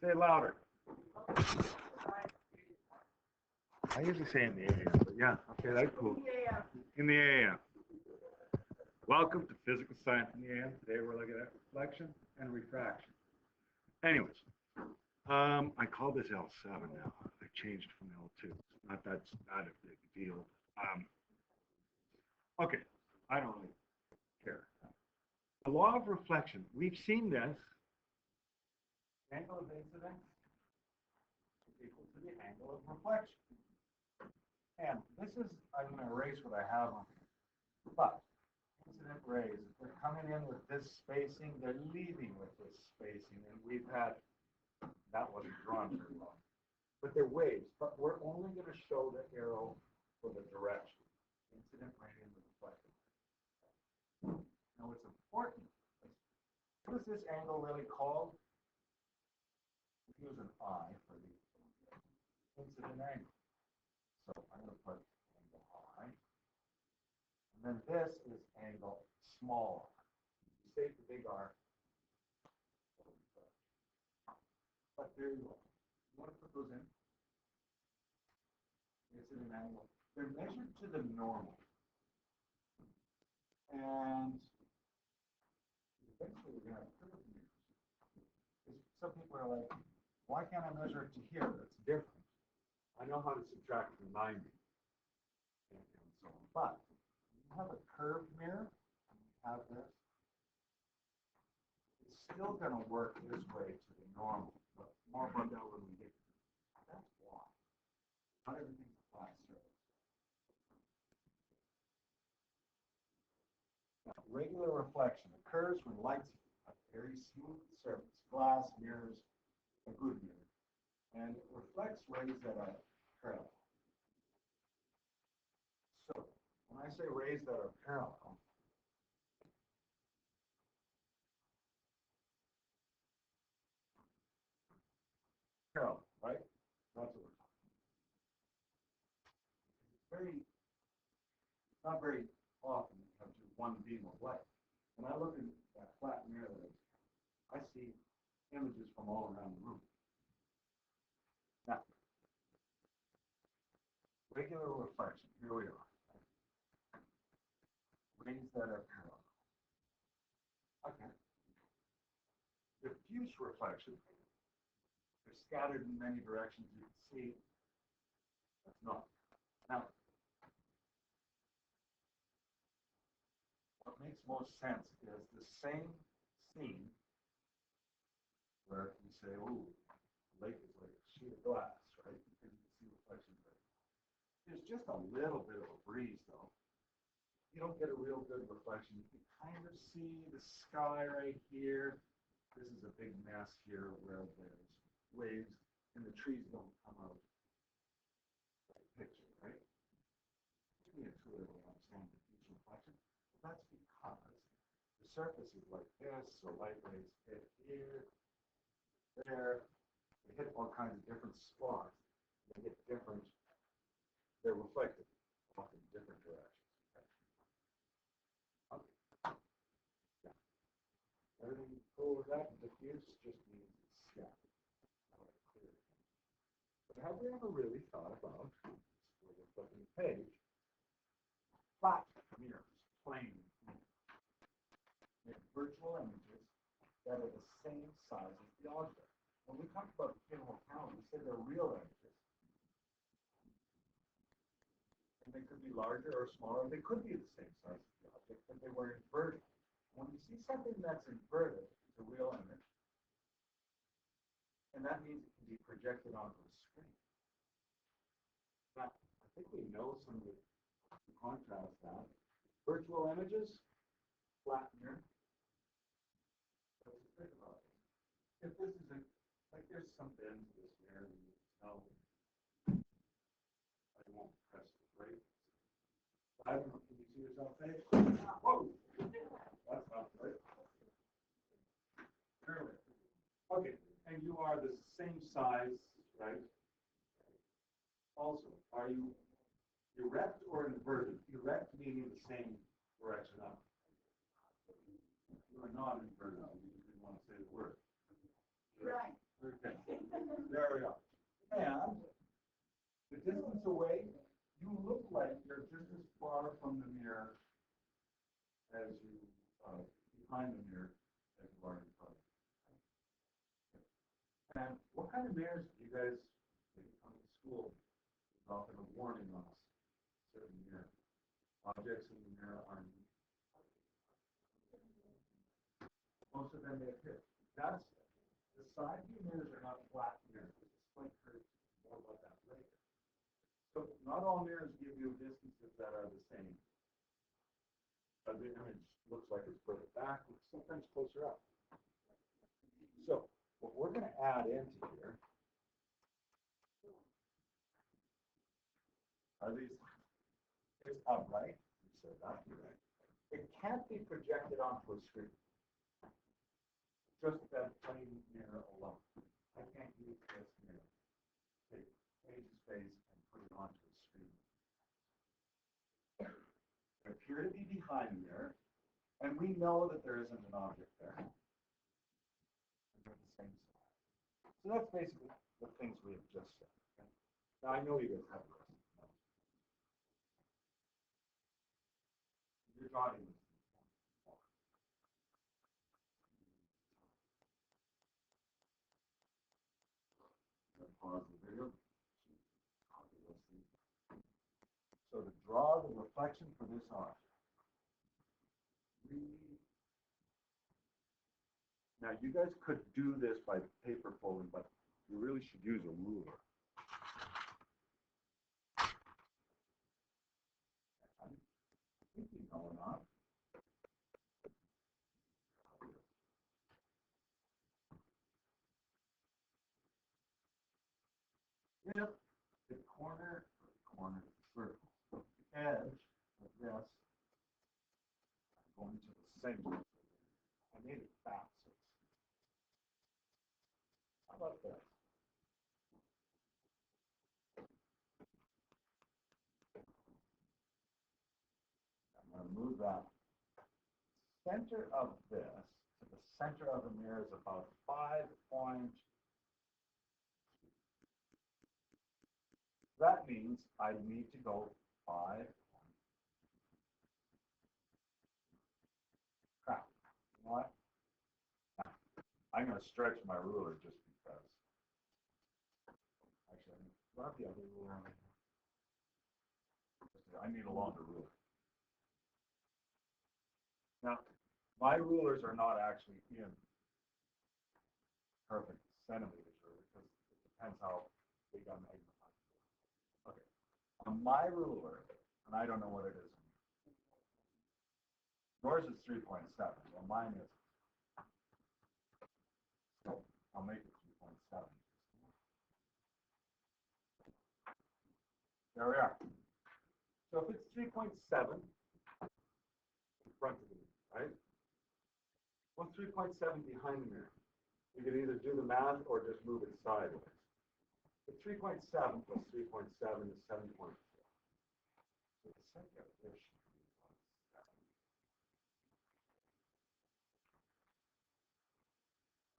Say louder. I usually say in the AM, but yeah, okay, that's cool. In the AM. Welcome to Physical Science in the AM. Today we're looking at reflection and refraction. Anyways, I call this L7 now. I changed from L2. Not that's not a big deal. Okay, I don't really care. The law of reflection. We've seen this. Angle of incidence is equal to the angle of reflection. And this is, I'm going to erase what I have on here. But incident rays, if they're coming in with this spacing, they're leaving with this spacing. And we've had, that wasn't drawn very well. But they're waves. But we're only going to show the arrow for the direction. Incident ray and the reflected ray. Now what's important, what is this angle really called? We use an I for the incident angle. So I'm going to put angle I. And then this is angle small r. You save the big R. But there you go. You want to put those in? Incident angle. They're measured to the normal. And eventually we're going to have curve mirrors. Some people are like, why can't I measure it to here? That's different. I know how to subtract from 90. And so on. But you have a curved mirror, and you have this. It's still going to work this way to the normal. But more about that when we get to it. That's why. Not everything's a flat surface. Now, regular reflection occurs when light's a very smooth surface, glass, mirrors, a good mirror, and it reflects rays that are parallel. So, when I say rays that are parallel, right? That's what we're talking about. It's not very often you have just one beam of light. When I look in that flat mirror, I see images from all around the room. Now, regular reflection, here we are. Rays that are parallel. Okay. Diffuse reflection, they're scattered in many directions. You can see that's not. Now, what makes most sense is the same scene where you say, "Ooh, the lake is like a sheet of glass," right? Because you can see reflections there. There's just a little bit of a breeze, though. You don't get a real good reflection. You can kind of see the sky right here. This is a big mess here where there's waves and the trees don't come out of the picture, right? Give me a tool to understand diffuse reflection. Well, that's because the surface is like this, so light rays hit here, there. They hit all kinds of different spots. They hit different, they're reflected off in different directions. Okay. Yeah. Everything cool with that? Diffuse just means it's scattered. But have we ever really thought about, we're flipping the page, flat mirrors, plane mirrors? They're virtual images that are the same size as the object. When we talk about pinhole count, we say they're real images. And they could be larger or smaller. They could be the same size as the object, but they were inverted. When you see something that's inverted, it's a real image. And that means it can be projected onto a screen. Now, I think we know some of the contrast that. Virtual images, flat mirror. Let's think about it. If this is like there's some bend to this mirror, and you can tell I won't press the brake. I don't know, can you see yourself there? Whoa! That's not right. Okay, and you are the same size, right? Also, are you erect or inverted? Erect meaning the same direction up. You are not inverted. You didn't want to say the word. Right. Okay. There we are. And the distance away, you look like you're just as far from the mirror as you, behind the mirror as you are in front. And what kind of mirrors do you guys, when you come to school, there's often a warning on a certain mirror. Objects in the mirror are most of them they appear. That's the side view mirrors are not flat mirrors. It's squint curves. More about that later. So not all mirrors give you distances that are the same. The image looks like it's further back, it's sometimes closer up. So what we're going to add into here are these. It's upright. You said that, right? It can't be projected onto a screen. Just that plain mirror alone. I can't use this mirror. Take page space and put it onto a screen. They appear to be behind the mirror, and we know that there isn't an object there. And they're the same size. So that's basically the things we have just said. Okay? Now I know you guys have the rest of them. Your drawing is pause the video. So to draw the reflection for this object, now you guys could do this by paper folding, but you really should use a ruler. I'm thinking going on. If the corner of the circle, the edge of this, I'm going to the center. I made it fat. How about this? I'm going to move that center of this to the center of the mirror is about 5 points. That means I need to go 5. Crap. You know what? I'm going to stretch my ruler just because. Actually, I'm going to grab the other ruler. I need a longer ruler. Now, my rulers are not actually in perfect centimeters because it depends how big I'm magnifying. Okay. On my ruler, and I don't know what it is. Yours is 3.7. Well, mine is. So I'll make it 3.7. There we are. So if it's 3.7 in front of me, right? What's 3.7 behind the mirror? You can either do the math or just move it sideways. But 3.7 plus 3.7 is 7.4. So the second of this should be 1.7.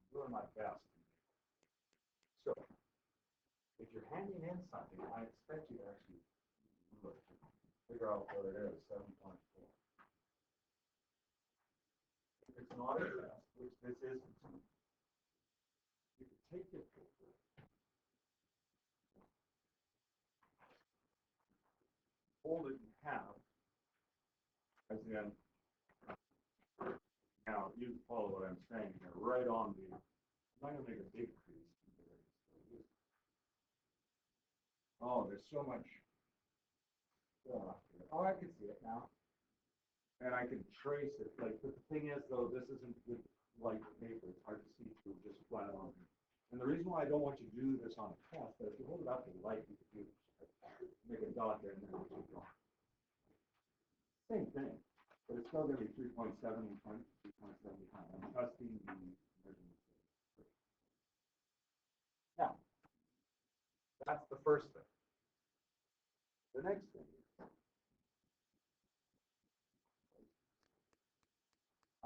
I'm doing my best. So if you're handing in something, I expect you to actually figure out what it is, 7.4. If it's not a test, which this isn't, you can take your paper, fold it in half, as in, now you follow what I'm saying here, right on the, I'm not going to make a big crease. Oh, there's so much. Oh, I can see it now. And I can trace it. Like, but the thing is, though, this isn't with light paper. It's hard to see through just flat on here. And the reason why I don't want you to do this on a test, but if you hold it up to the light, you can do make a dot there and then keep going. Same thing, but it's still going to be 3.7 in front, 3.7 behind. I'm trusting the measurement. Now, that's the first thing. The next thing is,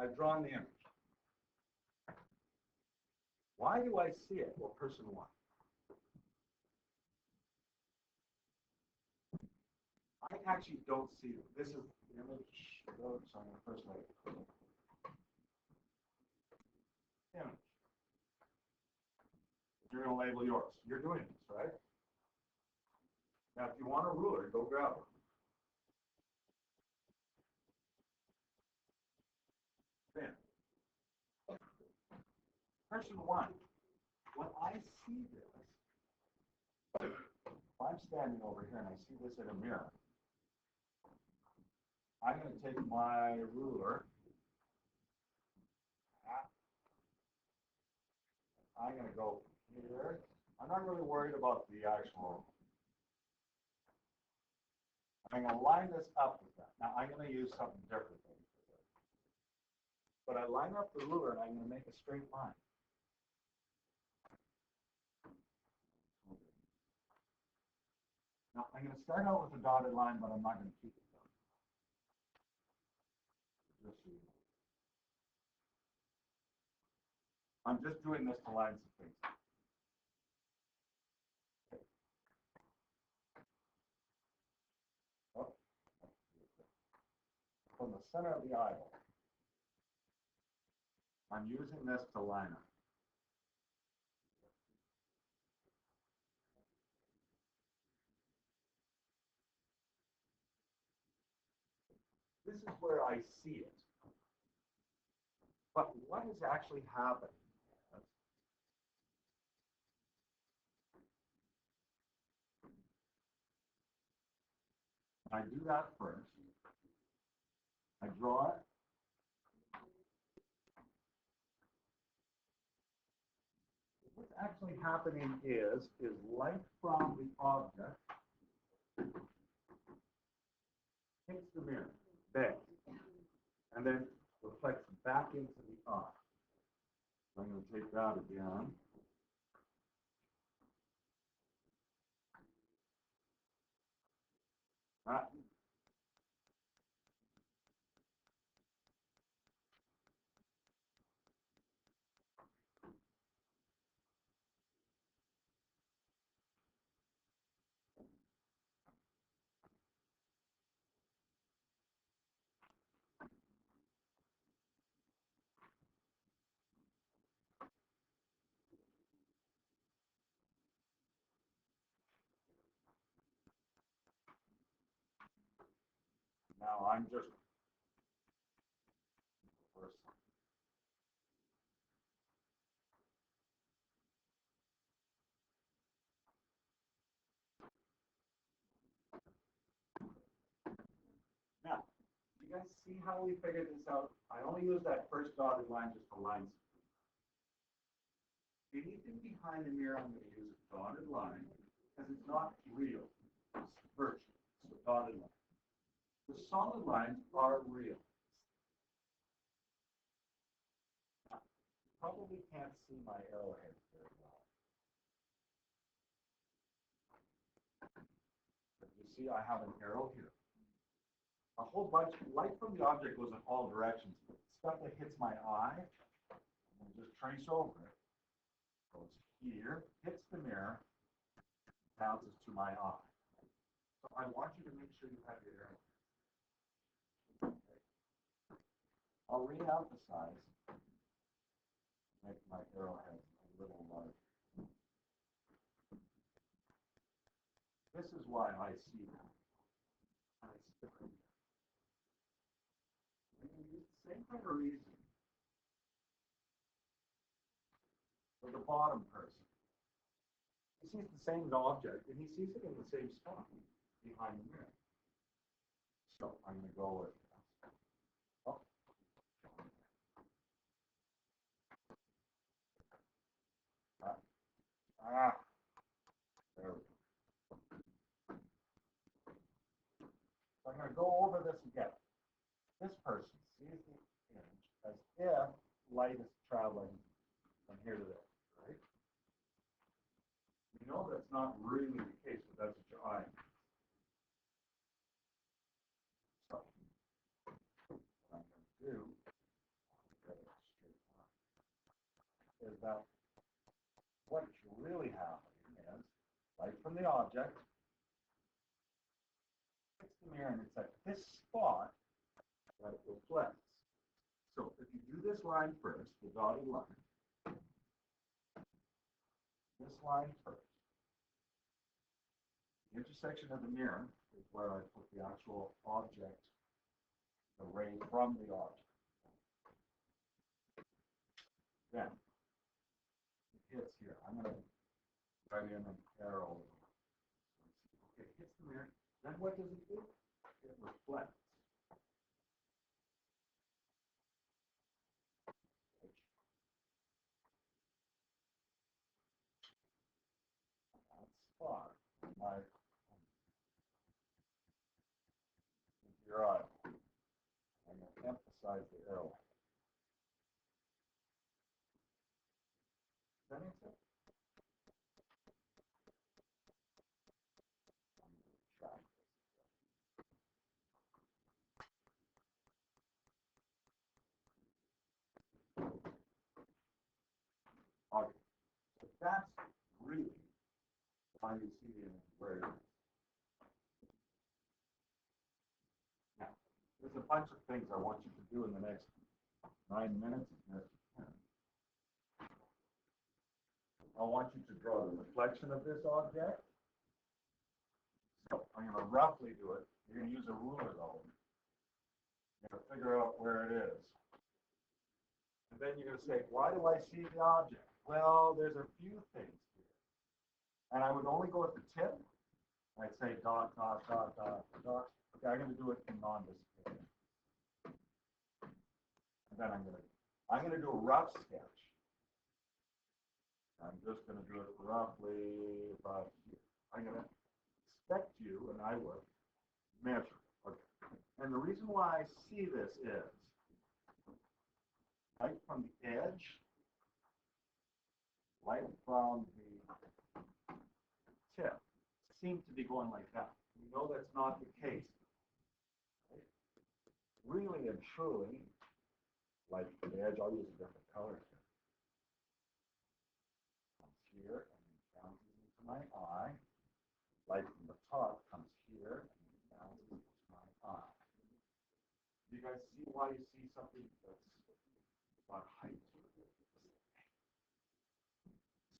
I've drawn the image. Why do I see it? Well, person one. I actually don't see it. This is the image. So I'm going to first like image. You're going to label yours. You're doing this, right? Now, if you want a ruler, go grab it. Then, person one, when I see this, if I'm standing over here and I see this in a mirror, I'm going to take my ruler. I'm going to go here. I'm not really worried about the actual. I'm going to line this up with that. Now, I'm going to use something different. But I line up the ruler and I'm going to make a straight line. Now, I'm going to start out with a dotted line, but I'm not going to keep it dotted. Just so you know. I'm just doing this to line some things. Okay. Oh. From the center of the aisle, I'm using this to line up. This is where I see it. But what is actually happening? I do that first. I draw it. What's actually happening is light from the object hits the mirror, bang, and then reflects back into the eye. So I'm going to take that again. That. Now I'm just now, you guys see how we figured this out? I only use that first dotted line just to line something. Anything behind the mirror, I'm going to use a dotted line because it's not real. It's virtual. It's a dotted line. The solid lines are real. Now, you probably can't see my arrowhead very well. But you see I have an arrow here. A whole bunch of light from the object goes in all directions. Stuff that hits my eye, I'm going to just trace over it. Goes here, hits the mirror, bounces to my eye. So I want you to make sure you have your arrow. Okay. I'll re-emphasize, make my arrowhead a little larger. This is why I see that. I see it right here. I'm going to use the same kind of reason for the bottom person. He sees the same object, and he sees it in the same spot behind the mirror. So I'm going to go with oh. There we go. So I'm going to go over this again. This person sees the image as if light is traveling from here to there, right? We know that's not really the case, but that's what your eye means. So, what I'm going to do is that what's really happening is light from the object hits the the mirror and it's at this spot that it reflects. So if you do this line first, the dotted line, this line first, the intersection of the mirror is where I put the actual object, the ray from the object. Then it hits here. I'm going to write in an arrow. Okay, it hits the mirror. Then what does it do? It reflects. That spot, my your eye. I'm going to emphasize the arrow. Does that make sense? Okay. So that's really how you see the image where it is. Now, there's a bunch of things I want you to do in the next 9 minutes. I want you to draw the reflection of this object. So I'm going to roughly do it. You're going to use a ruler though. You're going to figure out where it is. And then you're going to say, why do I see the object? Well, there's a few things here. And I would only go at the tip. I'd say dot, dot, dot, dot, dot. Okay, I'm going to do it in non-display. And then I'm going to do a rough sketch. I'm just going to do it roughly about here. I'm going to expect you, and I would, measure. Okay. And the reason why I see this is, right from the edge, right from the tip, seems to be going like that. We know that's not the case. Right? Really and truly, like the edge, I'll use a different color here. Comes here and bounces into my eye. Light from the top comes here and bounces into my eye. Do you guys see why you see something that's about height?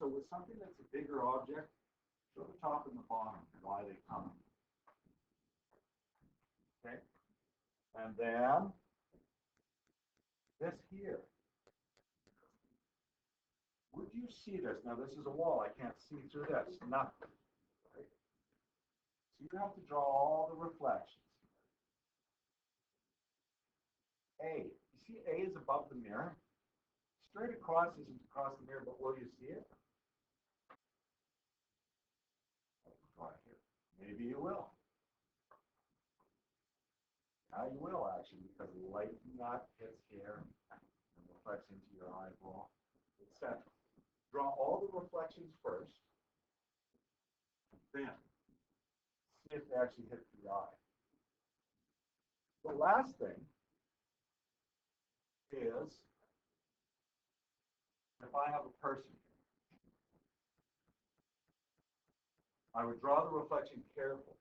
So with something that's a bigger object, show the top and the bottom, why they come. Okay? And then this here. Would you see this? Now this is a wall. I can't see through this. Nothing. Right? So you have to draw all the reflections. A. You see A is above the mirror. Straight across isn't across the mirror, but will you see it? Draw it here. Maybe you will. Now you will actually, because light from that hits here and reflects into your eyeball, etc. Draw all the reflections first, then see if they actually hit the eye. The last thing is, if I have a person here, I would draw the reflection carefully.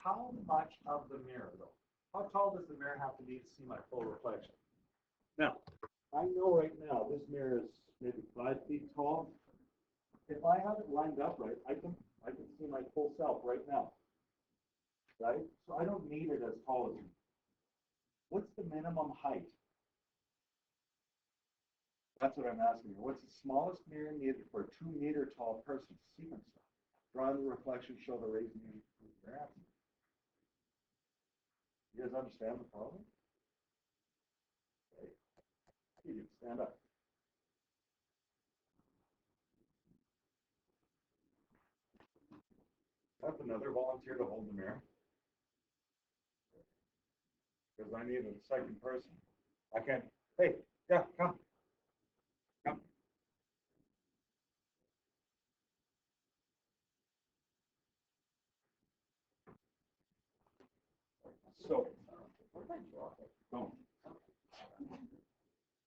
How much of the mirror, though? How tall does the mirror have to be to see my full reflection? Now, I know right now this mirror is maybe 5 feet tall. If I have it lined up right, I can see my full self right now. Right? So I don't need it as tall as me. What's the minimum height? That's what I'm asking you. What's the smallest mirror needed for a 2-meter tall person to see themselves? Draw the reflection, show the rays in your absence. You guys understand the problem? Okay. You can stand up. That's another volunteer to hold the mirror. Because I need a second person. I can't. Hey, yeah, come. Come. So, don't.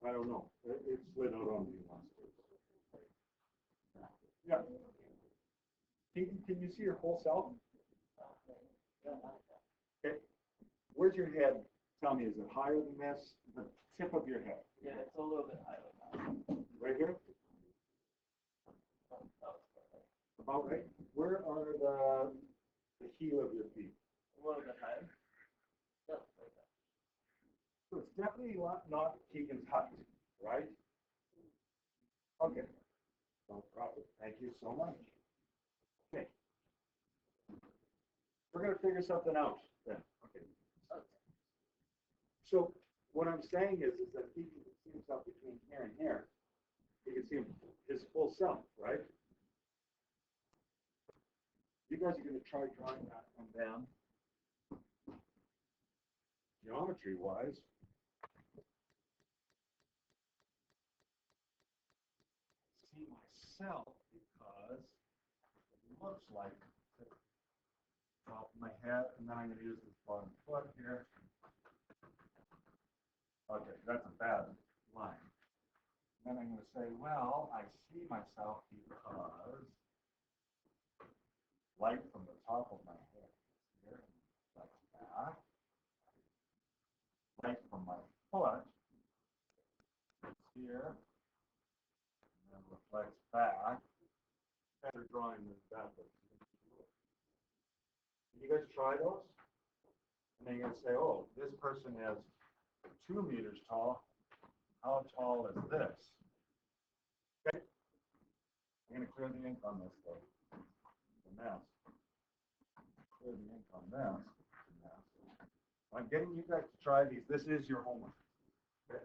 I don't know. It slid out on me once. Yeah. Can you see your full self? where's your head? Tell me, is it higher than this? The tip of your head, Yeah, it's a little bit higher now. right here? About right? Where are the heel of your feet? A little bit higher. Yeah, like that. So it's definitely not Keegan's height, right? Okay. No problem. Thank you so much. Okay. We're gonna figure something out then. Okay. So what I'm saying is that he can see himself between here and here. He can see his full self, right? You guys are gonna try drawing that one down. Geometry wise. See myself because it looks like the top of my head, and then I'm gonna use this bottom foot here. Okay, that's a bad line. Then I'm gonna say, well, I see myself because light from the top of my head is here, like that. Light from my foot is here, and then reflects back. Better drawing than that. You guys try those? And then you're gonna say, oh, this person is 2 meters tall. How tall is this? Okay. I'm gonna clear the ink on this though. The mess. Clear the ink on this. I'm getting you guys to try these. This is your homework. Okay.